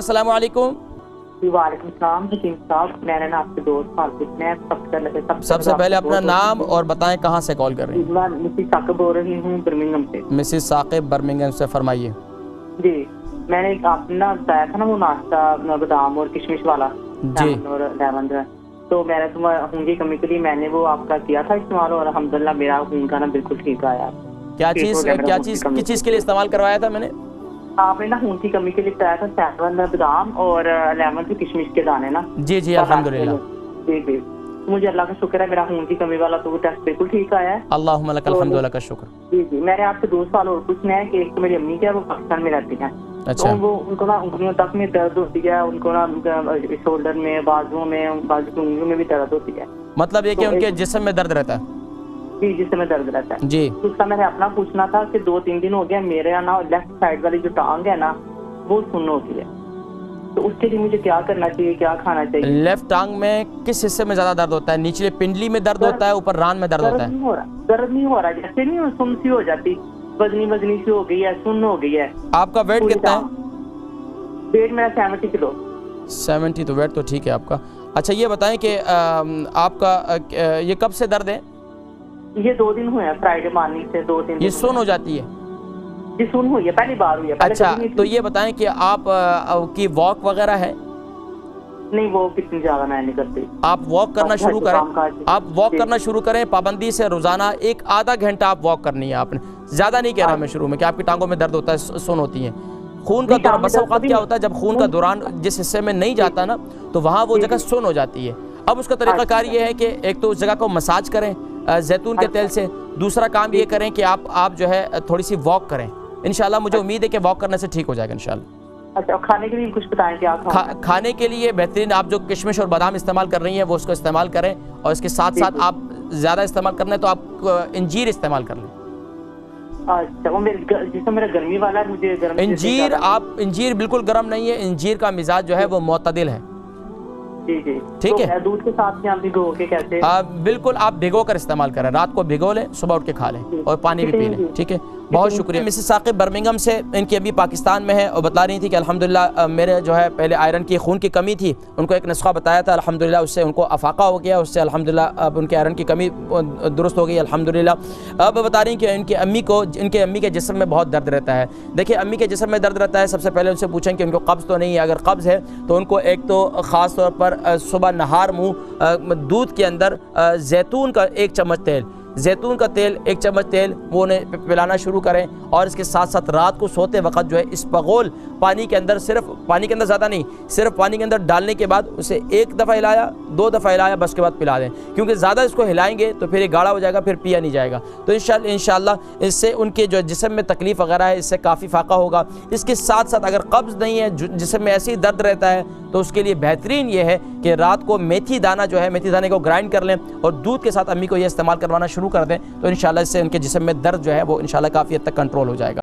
अस्सलाम वालेकुम। वालेकुम सलाम हकीम साहब, मैंने ना आपसे 2 सवाल पूछने हैं। सबसे पहले अपना नाम और बताएं कहाँ से कॉल कर रही हैं। मैं मिसिस साकिब बोल रही हूँ बर्मिंघम से। मिसिस साकिब बर्मिंघम से, फरमाइए। जी, मैंने एक आपने बताया था ना वो नाश्ता बादाम और किशमिश वाला जी और लेमन, तो मैंने खून की कमी के लिए मैंने वो आपका किया था इस्तेमाल और अल्हम्दुलिल्लाह मेरा खून का ना बिल्कुल ठीक आया। क्या चीज़ किस चीज़ के लिए इस्तेमाल करवाया था मैंने? आपने ना खून की कमी के लिए बताया था सेवन बादाम और लेमन से किशमिश के दाने ना। जी जी अल्हम्दुलिल्लाह। जी जी, मुझे अल्लाह का शुक्र है, मेरा खून की कमी वाला तो वो टेस्ट बिल्कुल ठीक आया है। अल्लाहुम्मा लकल हम्दु व लकल शुक्र। जी जी, मैंने आपसे 2 सवाल और पूछने हैं कि एक तो मेरी अम्मी क्या वो पाकिस्तान में रहती हैं। अच्छा। तो वो उनको ना उंगलियों तक में दर्द होती है, उनको ना शोल्डर में, बाजुओं में, बाजू की उंगलियों में भी दर्द होती है। मतलब ये कि उनके जिस्म में दर्द रहता है? जी, जिससे में दर्द रहता है जी। तो उसका मैंने अपना पूछना था कि 2-3 दिन हो गया मेरे यहाँ ना लेफ्ट साइड वाली जो टांग है ना वो सुन्न होती है, तो उसके लिए मुझे क्या करना चाहिए, क्या खाना चाहिए? लेफ्ट टांग में किस हिस्से में ज्यादा दर्द होता है? निचले पिंडली में दर्द होता है, ऊपर रान में दर्द होता है? दर्द नहीं हो रहा, जैसे नहीं सुन्न सी हो जाती, वजनी सी हो गई है, सुन्न हो गई है। आपका वेट कितना है? वेट मेरा 70 किलो। 70, तो वेट तो ठीक है आपका। अच्छा ये बताएं कि आपका ये कब से दर्द है? ये 2 दिन हुए हैं, फ्राइडे मॉर्निंग से 2-3 ये सुन्न हो जाती है? जी सुन्न हुई है, पहली बार हुई है। अच्छा, तो ये बताएं कि आप की वॉक वगैरह है? नहीं, वो कितनी ज्यादा मैं नहीं करती। आप वॉक करना शुरू करें, आप वॉक करना शुरू करें पाबंदी से। रोजाना 1-आधा घंटा आप वॉक करनी है आपने, ज्यादा नहीं कह रहा मैं शुरू में कि आपकी टांगों में दर्द होता है, सुन्न होती है। खून का दौरान बस औक़ात क्या होता है, जब खून का दौरान जिस हिस्से में नहीं जाता ना तो वहाँ वो जगह सुन्न हो जाती है। अब उसका तरीक़ाकार ये है कि एक तो उस जगह को मसाज करें जैतून के तेल से, दूसरा काम ये करें कि आप जो है थोड़ी सी वॉक करें। इंशाल्लाह मुझे उम्मीद है कि वॉक करने से ठीक हो जाएगा इंशाल्लाह। अच्छा, खाने के लिए कुछ बताएं क्या खाने के लिए बेहतरीन आप जो किशमिश और बादाम इस्तेमाल कर रही हैं वो उसको इस्तेमाल करें, और इसके साथ साथ आप ज़्यादा इस्तेमाल करना है तो आप इंजीर इस्तेमाल कर लें। अच्छा, वो मेरा गर्मी वाला है, मुझे गर्मी इंजीर बिल्कुल गर्म नहीं है, इंजीर का मिजाज जो है वो मुतदिल है। जी जी, ठीक है। दूध के साथ में आप भिगो के कैसे? बिल्कुल आप भिगो कर इस्तेमाल करें, रात को भिगो लें, सुबह उठ के खा लें और पानी भी पी लें। ठीक है, बहुत शुक्रिया। मिसेस साकिब बर्मिंघम से, इनकी अभी पाकिस्तान में है और बता रही थी कि अल्हम्दुलिल्लाह मेरे जो है पहले आयरन की खून की कमी थी, उनको एक नुस्खा बताया था, अल्हम्दुलिल्लाह उससे उनको अफाका हो गया, उससे अल्हम्दुलिल्लाह अब उनके आयरन की कमी दुरुस्त हो गई अल्हम्दुलिल्लाह। अब बता रही कि इनकी अम्मी के जिस्म में बहुत दर्द रहता है। देखिए, अम्मी के जिस्म में दर्द रहता है, सबसे पहले उनसे पूछें कि उनको कब्ज़ तो नहीं है। अगर कब्ज़ है तो उनको एक तो ख़ास तौर पर सुबह नहार मुँह दूध के अंदर जैतून का 1 चम्मच तेल, जैतून का तेल 1 चम्मच तेल वो उन्हें पिलाना शुरू करें। और इसके साथ साथ रात को सोते वक्त जो है इस्पगोल पानी के अंदर, सिर्फ पानी के अंदर, ज़्यादा नहीं, सिर्फ पानी के अंदर डालने के बाद उसे 1 दफ़ा हिलाया, 2 दफ़ा हिलाया, बस के बाद पिला दें, क्योंकि ज़्यादा इसको हिलाएंगे तो फिर ये गाढ़ा हो जाएगा, फिर पिया नहीं जाएगा। तो इंशाल्लाह इससे उनके जो जिस्म में तकलीफ़ वगैरह है इससे काफ़ी फ़ाका होगा। इसके साथ साथ अगर कब्ज़ नहीं है, जिस्म में ऐसे ही दर्द रहता है, तो उसके लिए बेहतरीन ये है कि रात को मेथी दाना जो है, मेथी दाने को ग्राइंड कर लें और दूध के साथ अम्मी को ये इस्तेमाल करवाना शुरू कर दें, तो इंशाल्लाह इससे उनके जिस्म में दर्द जो है वो इंशाल्लाह काफ़ी हद तक कंट्रोल हो जाएगा।